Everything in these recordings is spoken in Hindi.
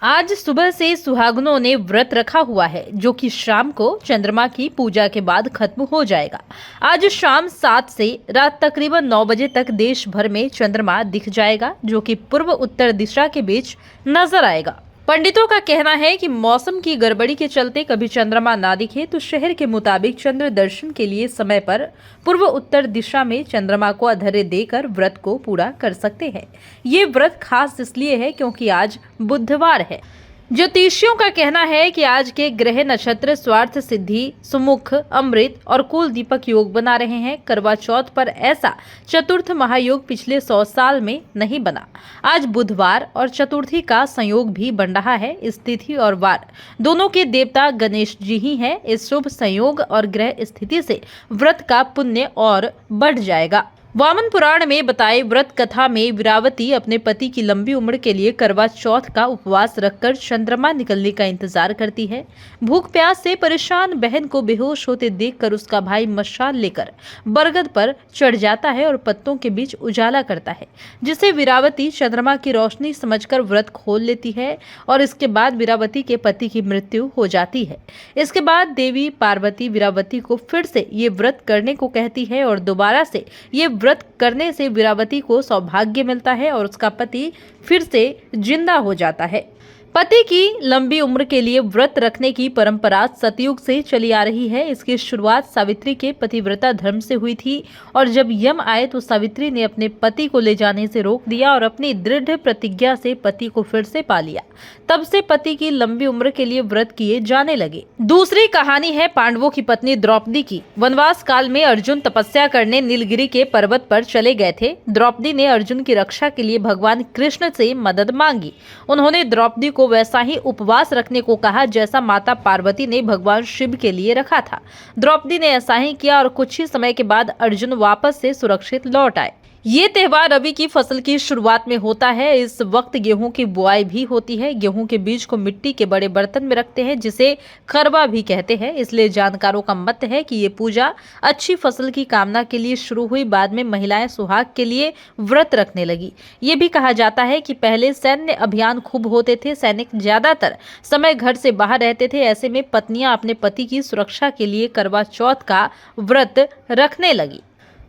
आज सुबह से सुहागनों ने व्रत रखा हुआ है, जो कि शाम को चंद्रमा की पूजा के बाद खत्म हो जाएगा। आज शाम 7 से रात तकरीबन 9 बजे तक देश भर में चंद्रमा दिख जाएगा, जो कि पूर्व उत्तर दिशा के बीच नजर आएगा। पंडितों का कहना है कि मौसम की गड़बड़ी के चलते कभी चंद्रमा ना दिखे तो शहर के मुताबिक चंद्र दर्शन के लिए समय पर पूर्व उत्तर दिशा में चंद्रमा को अर्घ्य देकर व्रत को पूरा कर सकते हैं। ये व्रत खास इसलिए है क्योंकि आज बुधवार है। ज्योतिषियों का कहना है कि आज के ग्रह नक्षत्र स्वार्थ सिद्धि, सुमुख, अमृत और कुल दीपक योग बना रहे हैं। करवा चौथ पर ऐसा चतुर्थ महायोग पिछले 100 साल में नहीं बना। आज बुधवार और चतुर्थी का संयोग भी बन रहा है। इस तिथि और वार दोनों के देवता गणेश जी ही हैं। इस शुभ संयोग और ग्रह स्थिति से व्रत का पुण्य और बढ़ जाएगा। वामन पुराण में बताए व्रत कथा में वीरावती अपने पति की लंबी उम्र के लिए करवा चौथ का उपवास रखकर चंद्रमा निकलने का इंतजार करती है। भूख प्यास से परेशान बहन को बेहोश होते देखकर उसका भाई मशाल लेकर बरगद पर चढ़ जाता है और पत्तों के बीच उजाला करता है, जिसे वीरावती चंद्रमा की रोशनी समझकर व्रत खोल लेती है और इसके बाद वीरावती के पति की मृत्यु हो जाती है। इसके बाद देवी पार्वती वीरावती को फिर से ये व्रत करने को कहती है और दोबारा से ये व्रत करने से वीरावती को सौभाग्य मिलता है और उसका पति फिर से जिंदा हो जाता है। पति की लंबी उम्र के लिए व्रत रखने की परंपरा सतयुग से चली आ रही है। इसकी शुरुआत सावित्री के पतिव्रता धर्म से हुई थी और जब यम आए तो सावित्री ने अपने पति को ले जाने से रोक दिया और अपनी दृढ़ प्रतिज्ञा से पति को फिर से पा लिया। तब से पति की लंबी उम्र के लिए व्रत किए जाने लगे। दूसरी कहानी है पांडवों की पत्नी द्रौपदी की। वनवास काल में अर्जुन तपस्या करने नीलगिरी के पर्वत पर चले गए थे। द्रौपदी ने अर्जुन की रक्षा के लिए भगवान कृष्ण से मदद मांगी। उन्होंने द्रौपदी को वैसा ही उपवास रखने को कहा जैसा माता पार्वती ने भगवान शिव के लिए रखा था। द्रौपदी ने ऐसा ही किया और कुछ ही समय के बाद अर्जुन वापस से सुरक्षित लौट आए। ये त्योहार रबी की फसल की शुरुआत में होता है। इस वक्त गेहूं की बुआई भी होती है। गेहूं के बीज को मिट्टी के बड़े बर्तन में रखते हैं, जिसे खरबा भी कहते हैं। इसलिए जानकारों का मत है कि ये पूजा अच्छी फसल की कामना के लिए शुरू हुई। बाद में महिलाएं सुहाग के लिए व्रत रखने लगी। ये भी कहा जाता है कि पहले सैन्य अभियान खूब होते थे। सैनिक ज्यादातर समय घर से बाहर रहते थे। ऐसे में पत्नियां अपने पति की सुरक्षा के लिए करवा चौथ का व्रत रखने लगी।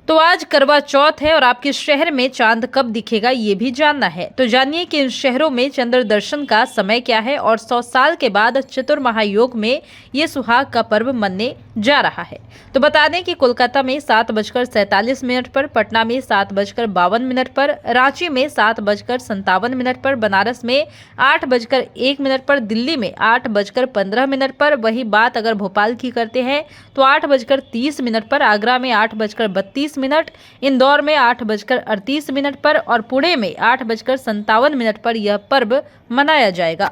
तो आज करवा चौथ है और आपके शहर में चांद कब दिखेगा ये भी जानना है। तो जानिए कि इन शहरों में चंद्र दर्शन का समय क्या है और 100 साल के बाद चतुर्महायोग में ये सुहाग का पर्व मनने जा रहा है। तो बता दें कि कोलकाता में 7:47 पर, पटना में 7:52 पर, रांची में 7:57 पर, बनारस में 8:01 पर, दिल्ली में 8:15 पर। वही बात अगर भोपाल की करते हैं तो 8:30 पर, आगरा में 8:32 मिनट, इंदौर में 8:38 पर और पुणे में 8:57 पर यह पर्व मनाया जाएगा।